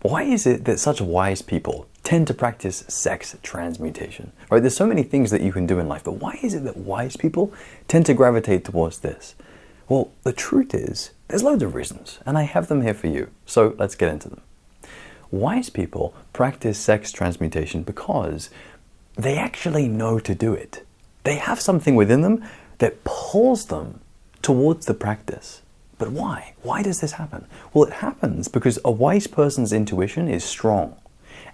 why is it that such wise people tend to practice sex transmutation? Right? There's so many things that you can do in life, but why is it that wise people tend to gravitate towards this? Well, the truth is, there's loads of reasons, and I have them here for you. So let's get into them. Wise people practice sex transmutation because they actually know to do it. They have something within them that pulls them towards the practice. But why? Why does this happen? Well, it happens because a wise person's intuition is strong,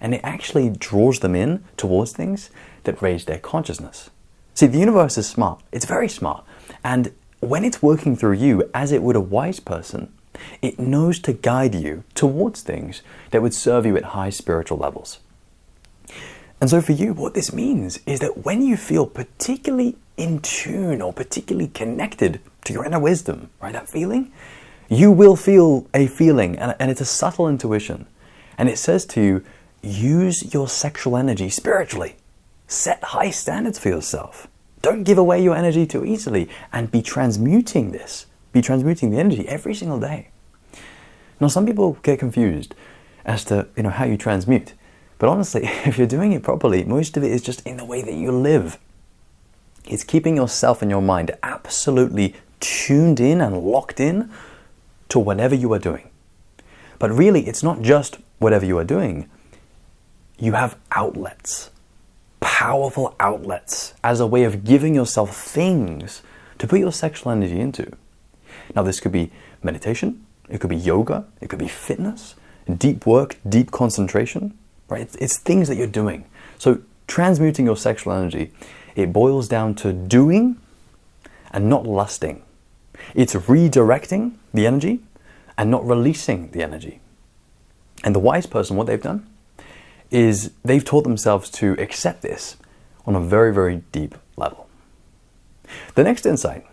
and it actually draws them in towards things that raise their consciousness. See, the universe is smart. It's very smart. And when it's working through you as it would a wise person, it knows to guide you towards things that would serve you at high spiritual levels. And so for you, what this means is that when you feel particularly in tune or particularly connected to your inner wisdom, right, that feeling, you will feel a feeling, and it's a subtle intuition. And it says to you, use your sexual energy spiritually. Set high standards for yourself. Don't give away your energy too easily, and be transmuting this. Be transmuting the energy every single day. Now, some people get confused as to, how you transmute. But honestly, if you're doing it properly, most of it is just in the way that you live. It's keeping yourself and your mind absolutely tuned in and locked in to whatever you are doing. But really, it's not just whatever you are doing. You have outlets, powerful outlets, as a way of giving yourself things to put your sexual energy into. Now, this could be meditation, it could be yoga, it could be fitness, deep work, deep concentration, right? It's things that you're doing. So transmuting your sexual energy, it boils down to doing and not lusting. It's redirecting the energy and not releasing the energy. And the wise person, what they've done is they've taught themselves to accept this on a very, very deep level. The next insight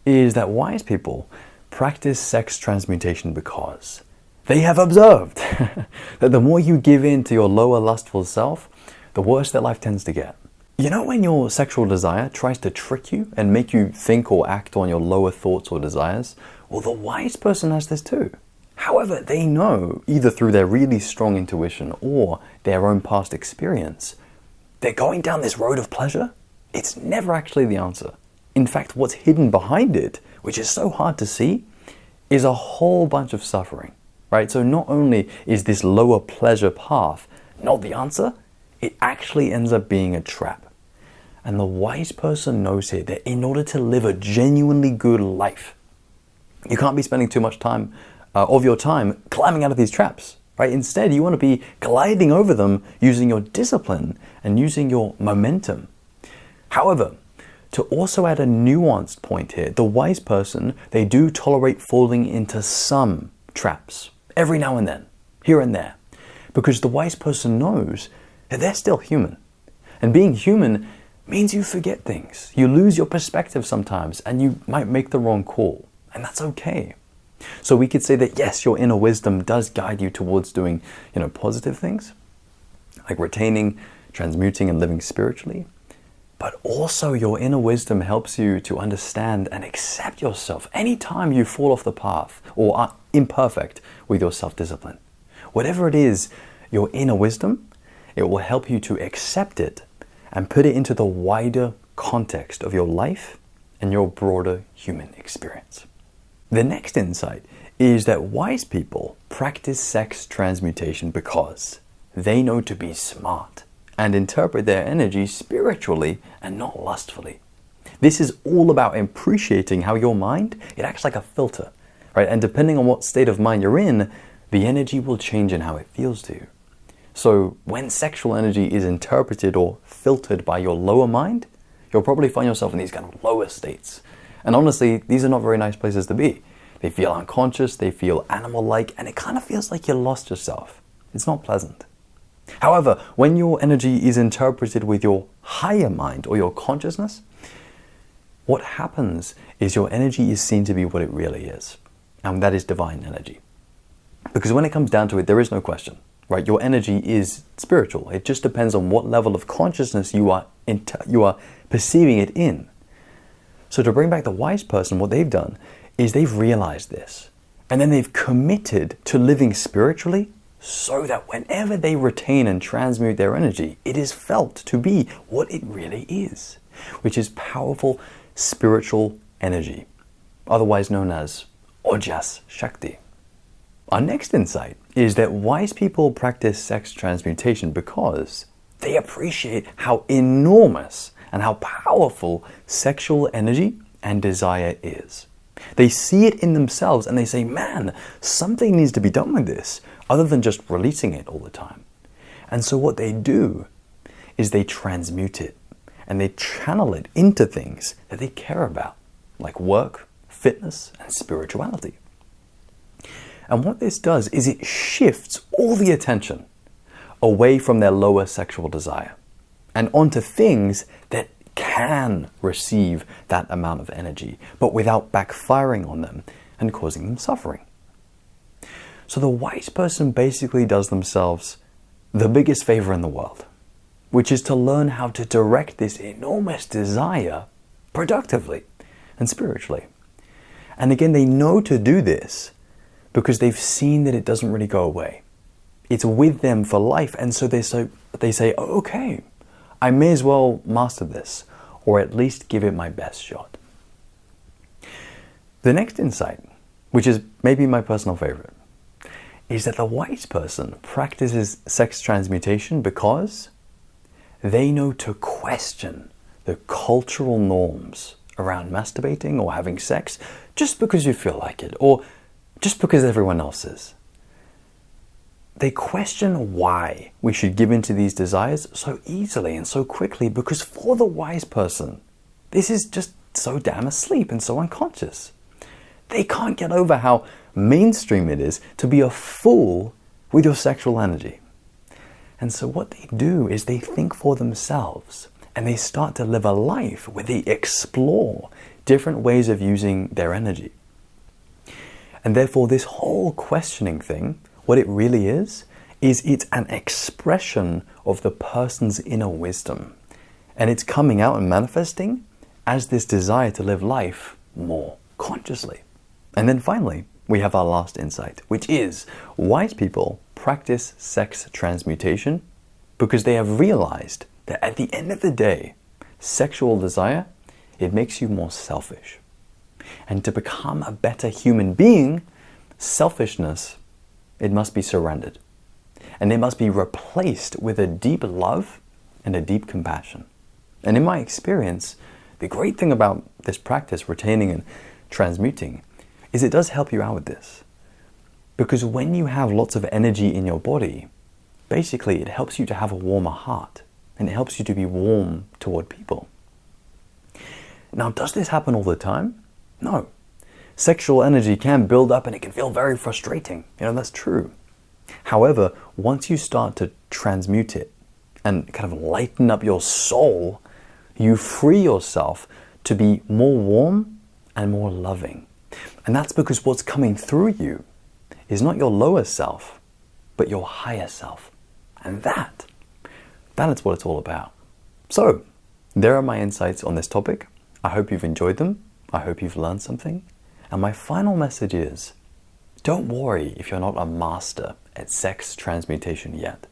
is that wise people practice sex transmutation because they have observed that the more you give in to your lower lustful self, the worse that life tends to get. You know when your sexual desire tries to trick you and make you think or act on your lower thoughts or desires? Well, the wise person has this too. However, they know, either through their really strong intuition or their own past experience, that going down this road of pleasure, it's never actually the answer. In fact, what's hidden behind it, which is so hard to see, is a whole bunch of suffering, right? So not only is this lower pleasure path not the answer, it actually ends up being a trap. And the wise person knows here that in order to live a genuinely good life, you can't be spending too much time of your time climbing out of these traps, right? Instead, you want to be gliding over them using your discipline and using your momentum. However, to also add a nuanced point here, the wise person, they do tolerate falling into some traps every now and then, here and there, because the wise person knows that they're still human. And being human means you forget things. You lose your perspective sometimes, and you might make the wrong call, and that's okay. So we could say that yes, your inner wisdom does guide you towards doing, positive things, like retaining, transmuting, and living spiritually. But also your inner wisdom helps you to understand and accept yourself anytime you fall off the path or are imperfect with your self-discipline. Whatever it is, your inner wisdom, it will help you to accept it and put it into the wider context of your life and your broader human experience. The next insight is that wise people practice sex transmutation because they know to be smart and interpret their energy spiritually and not lustfully. This is all about appreciating how your mind, it acts like a filter, right? And depending on what state of mind you're in, the energy will change in how it feels to you. So when sexual energy is interpreted or filtered by your lower mind, you'll probably find yourself in these kind of lower states. And honestly, these are not very nice places to be. They feel unconscious, they feel animal-like, and it kind of feels like you lost yourself. It's not pleasant. However, when your energy is interpreted with your higher mind or your consciousness, what happens is your energy is seen to be what it really is, and that is divine energy. Because when it comes down to it, there is no question, right? Your energy is spiritual. It just depends on what level of consciousness you are perceiving it in. So to bring back the wise person, what they've done is they've realized this, and then they've committed to living spiritually so that whenever they retain and transmute their energy, it is felt to be what it really is, which is powerful spiritual energy, otherwise known as Ojas Shakti. Our next insight is that wise people practice sex transmutation because they appreciate how enormous and how powerful sexual energy and desire is. They see it in themselves and they say, man, something needs to be done with this, other than just releasing it all the time. And so what they do is they transmute it and they channel it into things that they care about, like work, fitness, and spirituality. And what this does is it shifts all the attention away from their lower sexual desire and onto things that can receive that amount of energy, but without backfiring on them and causing them suffering. So the wise person basically does themselves the biggest favor in the world, which is to learn how to direct this enormous desire productively and spiritually. And again, they know to do this because they've seen that it doesn't really go away. It's with them for life, and so they say, oh, okay, I may as well master this, or at least give it my best shot. The next insight, which is maybe my personal favorite, is that the wise person practices sex transmutation because they know to question the cultural norms around masturbating or having sex just because you feel like it, or just because everyone else is. They question why we should give in to these desires so easily and so quickly, because for the wise person, this is just so damn asleep and so unconscious. They can't get over how mainstream it is to be a fool with your sexual energy. And so what they do is they think for themselves and they start to live a life where they explore different ways of using their energy. And therefore this whole questioning thing, what it really is it's an expression of the person's inner wisdom. And it's coming out and manifesting as this desire to live life more consciously. And then finally, we have our last insight, which is wise people practice sex transmutation because they have realized that at the end of the day, sexual desire, it makes you more selfish. And to become a better human being, selfishness, it must be surrendered. And it must be replaced with a deep love and a deep compassion. And in my experience, the great thing about this practice, retaining and transmuting, is it does help you out with this. Because when you have lots of energy in your body, basically it helps you to have a warmer heart and it helps you to be warm toward people. Now, does this happen all the time? No. Sexual energy can build up and it can feel very frustrating. That's true. However, once you start to transmute it and kind of lighten up your soul, you free yourself to be more warm and more loving. And that's because what's coming through you is not your lower self, but your higher self. And that is what it's all about. So, there are my insights on this topic. I hope you've enjoyed them. I hope you've learned something. And my final message is, don't worry if you're not a master at sex transmutation yet.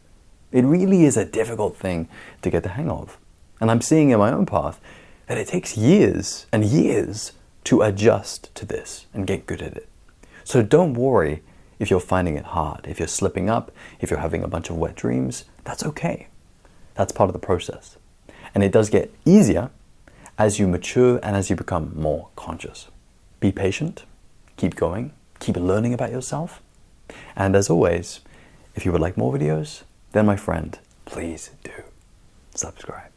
It really is a difficult thing to get the hang of. And I'm seeing in my own path that it takes years and years to adjust to this and get good at it. So don't worry if you're finding it hard, if you're slipping up, if you're having a bunch of wet dreams. That's okay. That's part of the process. And it does get easier as you mature and as you become more conscious. Be patient, keep going, keep learning about yourself. And as always, if you would like more videos, then my friend, please do subscribe.